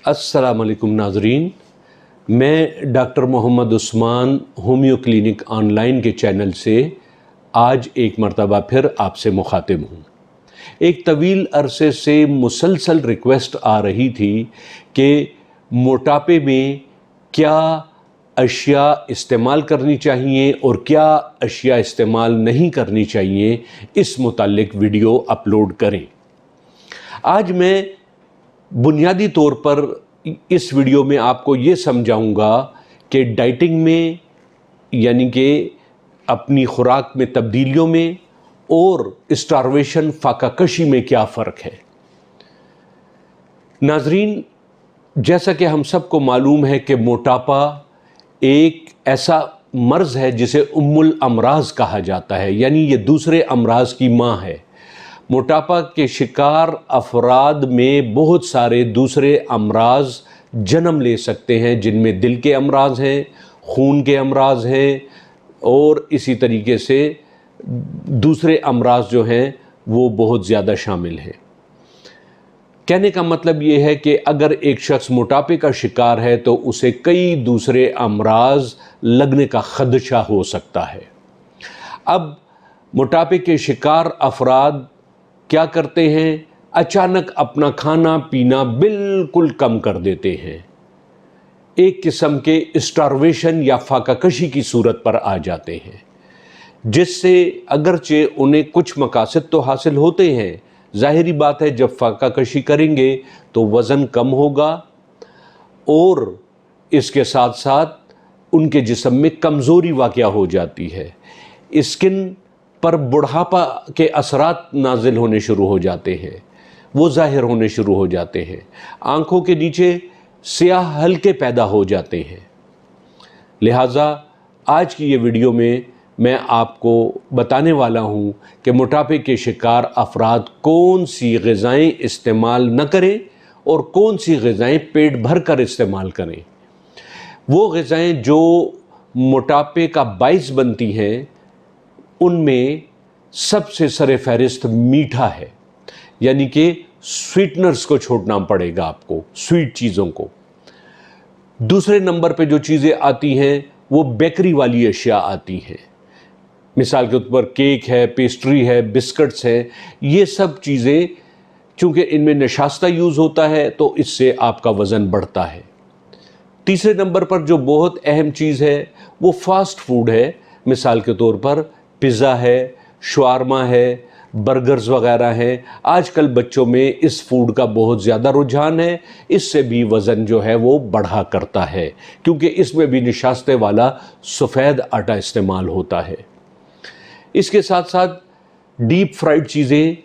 अस्सलाम वालेकुम नाजरीन, मैं doctor Mohammad Usman homeo clinic online के चैनल से आज एक मरतबा फिर आपसे मुखातिब हूँ। एक तवील अरसे से मुसलसल रिक्वेस्ट आ रही थी कि मोटापे में क्या अशिया इस्तेमाल करनी चाहिए और क्या अशिया इस्तेमाल नहीं करनी चाहिए, इस मुताल्लिक वीडियो अपलोड करें। आज मैं बुनियादी तौर पर इस वीडियो में आपको ये समझाऊंगा कि डाइटिंग में यानी कि अपनी खुराक में तब्दीलियों में और स्टार्वेशन फाकाकशी में क्या फ़र्क है। नाजरीन, जैसा कि हम सबको मालूम है कि मोटापा एक ऐसा मर्ज़ है जिसे उम्मुल अमराज कहा जाता है, यानी ये दूसरे अमराज की माँ है। मोटापा के शिकार अफराद में बहुत सारे दूसरे अमराज जन्म ले सकते हैं, जिनमें दिल के अमराज हैं, खून के अमराज हैं और इसी तरीके से दूसरे अमराज जो हैं वो बहुत ज़्यादा शामिल हैं। कहने का मतलब ये है कि अगर एक शख्स मोटापे का शिकार है तो उसे कई दूसरे अमराज लगने का खदशा हो सकता है। अब मोटापे के शिकार अफराद क्या करते हैं? अचानक अपना खाना पीना बिल्कुल कम कर देते हैं, एक किस्म के स्टार्वेशन या फाकाकशी की सूरत पर आ जाते हैं, जिससे अगरचे उन्हें कुछ मकासद तो हासिल होते हैं। ज़ाहिरी बात है, जब फाकाकशी करेंगे तो वज़न कम होगा और इसके साथ साथ उनके जिस्म में कमज़ोरी वाक़या हो जाती है। स्किन पर बुढ़ापा के असरात नाजिल होने शुरू हो जाते हैं, वो ज़ाहिर होने शुरू हो जाते हैं। आँखों के नीचे स्याह हल्के पैदा हो जाते हैं। लिहाजा आज की ये वीडियो में मैं आपको बताने वाला हूँ कि मोटापे के शिकार अफराद कौन सी ग़िज़ाएँ इस्तेमाल न करें और कौन सी ग़िज़ाएँ पेट भर कर इस्तेमाल करें। वो ग़िज़ाएँ जो मोटापे का बाइस बनती हैं, उनमें सबसे सरे फहरिस्त मीठा है, यानी कि स्वीटनर्स को छोड़ना पड़ेगा आपको, स्वीट चीज़ों को। दूसरे नंबर पे जो चीज़ें आती हैं वो बेकरी वाली अशिया आती हैं। मिसाल के तौर पर केक है, पेस्ट्री है, बिस्किट्स है। ये सब चीज़ें चूँकि इनमें नशास्ता यूज़ होता है तो इससे आपका वज़न बढ़ता है। तीसरे नंबर पर जो बहुत अहम चीज़ है वो फास्ट फूड है। मिसाल के तौर पर पिज़्ज़ा है, शवारमा है, बर्गर्स वगैरह हैं। आजकल बच्चों में इस फूड का बहुत ज़्यादा रुझान है। इससे भी वज़न जो है वो बढ़ा करता है, क्योंकि इसमें भी निशास्ते वाला सफ़ेद आटा इस्तेमाल होता है। इसके साथ साथ डीप फ्राइड चीज़ें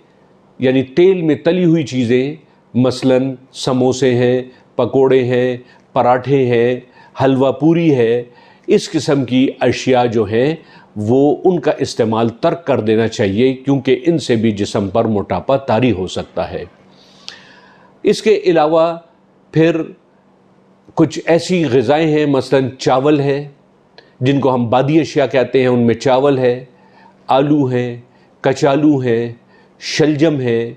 यानी तेल में तली हुई चीज़ें, मसलन समोसे हैं, पकोड़े हैं, पराठे हैं, हलवा पूरी है, इस किस्म की अशिया जो हैं वो उनका इस्तेमाल तर्क कर देना चाहिए, क्योंकि इनसे भी जिस्म पर मोटापा तारी हो सकता है। इसके अलावा फिर कुछ ऐसी ग़िज़ाएँ हैं, मसलन चावल है, जिनको हम बादी अशिया कहते हैं। उनमें चावल है, आलू है, कचालू है, शलजम है।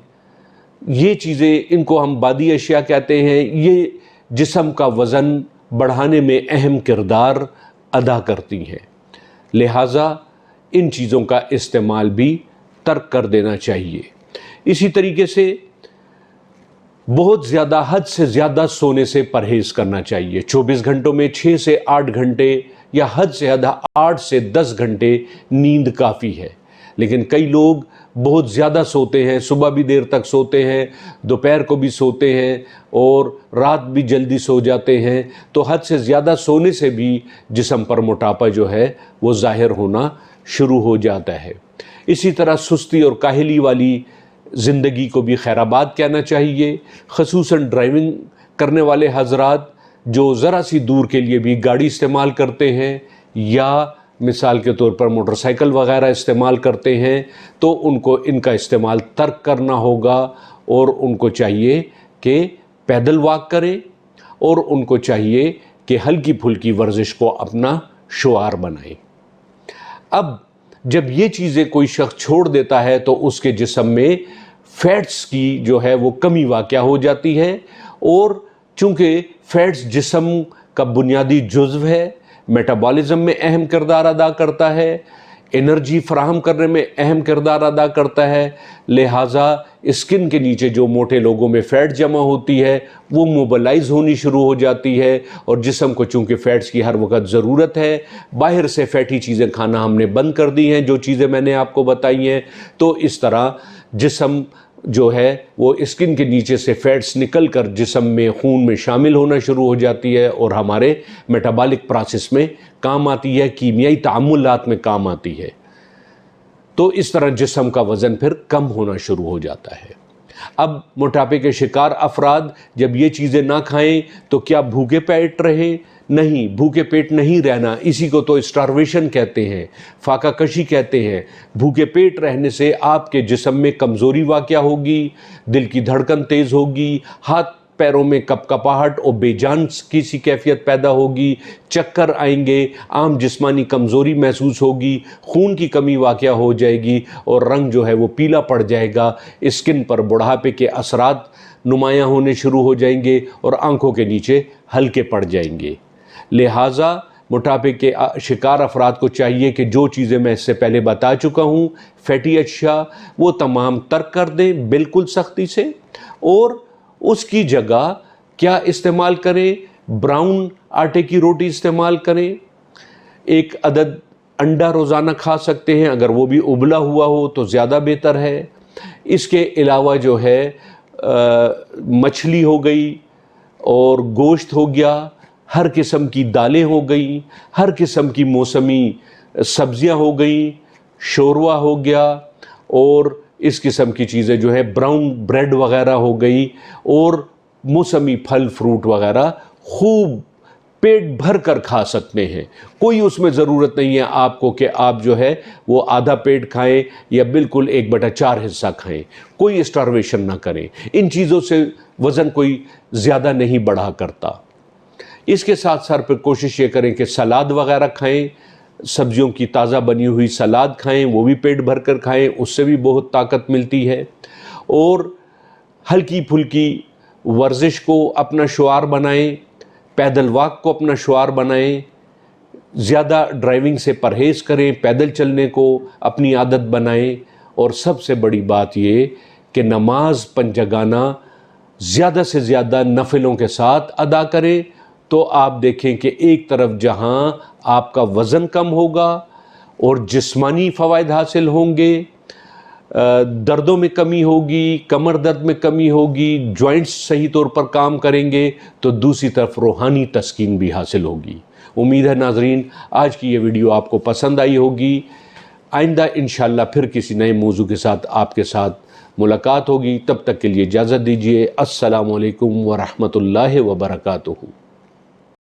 ये चीज़ें, इनको हम बादी अशिया कहते हैं। ये जिस्म का वज़न बढ़ाने में अहम किरदार अदा करती हैं। लिहाजा इन चीज़ों का इस्तेमाल भी तर्क कर देना चाहिए। इसी तरीके से बहुत ज़्यादा, हद से ज़्यादा सोने से परहेज़ करना चाहिए। 24 घंटों में 6 से 8 घंटे या हद से हद 8 से 10 घंटे नींद काफ़ी है। लेकिन कई लोग बहुत ज़्यादा सोते हैं, सुबह भी देर तक सोते हैं, दोपहर को भी सोते हैं और रात भी जल्दी सो जाते हैं। तो हद से ज़्यादा सोने से भी जिस्म पर मोटापा जो है वो ज़ाहिर होना शुरू हो जाता है। इसी तरह सुस्ती और काहली वाली ज़िंदगी को भी खैराबाद कहना चाहिए। ख़ुसूसन ड्राइविंग करने वाले हज़रात जो ज़रा सी दूर के लिए भी गाड़ी इस्तेमाल करते हैं या मिसाल के तौर पर मोटरसाइकिल वगैरह इस्तेमाल करते हैं, तो उनको इनका इस्तेमाल तर्क करना होगा और उनको चाहिए कि पैदल वॉक करें और उनको चाहिए कि हल्की फुल्की वर्जिश को अपना शुआर बनाएं। अब जब ये चीज़ें कोई शख्स छोड़ देता है तो उसके जिस्म में फैट्स की जो है वो कमी वाक़या हो जाती है और चूँकि फैट्स जिस्म का बुनियादी जुज़्व है, मेटाबॉलिज़म में अहम किरदार अदा करता है, एनर्जी फराहम करने में अहम किरदार अदा करता है, लिहाजा स्किन के नीचे जो मोटे लोगों में फ़ैट जमा होती है वो मोबलाइज़ होनी शुरू हो जाती है, और जिस्म को चूँकि फ़ैट्स की हर वक्त ज़रूरत है, बाहर से फ़ैटी चीज़ें खाना हमने बंद कर दी हैं, जो चीज़ें मैंने आपको बताई हैं। तो इस तरह जिस्म जो है वो स्किन के नीचे से फ़ैट्स निकल कर जिस्म में, खून में शामिल होना शुरू हो जाती है और हमारे मेटाबॉलिक प्रोसेस में काम आती है, कीमियाई तामुलात में काम आती है। तो इस तरह जिस्म का वज़न फिर कम होना शुरू हो जाता है। अब मोटापे के शिकार अफराद जब ये चीज़ें ना खाएं तो क्या भूखे पेट रहें? नहीं, भूखे पेट नहीं रहना, इसी को तो स्टारवेशन कहते हैं, फाका कशी कहते हैं। भूखे पेट रहने से आपके जिस्म में कमज़ोरी वाक़या होगी, दिल की धड़कन तेज़ होगी, हाथ पैरों में कपकपाहट और बेजान की सी कैफियत पैदा होगी, चक्कर आएंगे, आम जिस्मानी कमज़ोरी महसूस होगी, खून की कमी वाक़या हो जाएगी और रंग जो है वो पीला पड़ जाएगा, स्किन पर बुढ़ापे के असरात नुमायाँ होने शुरू हो जाएंगे और आंखों के नीचे हल्के पड़ जाएंगे। लिहाजा मोटापे के शिकार अफराद को चाहिए कि जो चीज़ें मैं इससे पहले बता चुका हूँ, फैटी अशिया, वो तमाम तर्क कर दें बिल्कुल सख्ती से, और उसकी जगह क्या इस्तेमाल करें? ब्राउन आटे की रोटी इस्तेमाल करें। एक अदद अंडा रोज़ाना खा सकते हैं, अगर वो भी उबला हुआ हो तो ज़्यादा बेहतर है। इसके अलावा जो है मछली हो गई और गोश्त हो गया, हर किस्म की दालें हो गई, हर किस्म की मौसमी सब्जियां हो गई, शोरवा हो गया, और इस किस्म की चीज़ें जो है ब्राउन ब्रेड वग़ैरह हो गई, और मौसमी फल फ्रूट वग़ैरह खूब पेट भर कर खा सकते हैं। कोई उसमें ज़रूरत नहीं है आपको कि आप जो है वो आधा पेट खाएं या बिल्कुल 1/4 हिस्सा खाएं। कोई स्टारवेशन ना करें। इन चीज़ों से वज़न कोई ज़्यादा नहीं बढ़ा करता। इसके साथ साथ पर कोशिश ये करें कि सलाद वग़ैरह खाएं, सब्जियों की ताज़ा बनी हुई सलाद खाएं, वो भी पेट भर कर खाएं, उससे भी बहुत ताकत मिलती है। और हल्की फुल्की वर्जिश को अपना शुआर बनाएं, पैदल वॉक को अपना शुआर बनाएं, ज़्यादा ड्राइविंग से परहेज़ करें, पैदल चलने को अपनी आदत बनाएं, और सबसे बड़ी बात ये कि नमाज पंजगाना ज़्यादा से ज़्यादा नफिलों के साथ अदा करें। तो आप देखें कि एक तरफ जहां आपका वज़न कम होगा और जिस्मानी फ़वाइद हासिल होंगे, दर्दों में कमी होगी, कमर दर्द में कमी होगी, जॉइंट्स सही तौर पर काम करेंगे, तो दूसरी तरफ रूहानी तस्कीन भी हासिल होगी। उम्मीद है नाज़रीन आज की ये वीडियो आपको पसंद आई होगी। आइंदा इंशाअल्लाह फिर किसी नए मौजू के साथ आपके साथ मुलाकात होगी। तब तक के लिए इजाज़त दीजिए। अस्सलामु अलैकुम व रहमतुल्लाहि व बरकातुहू।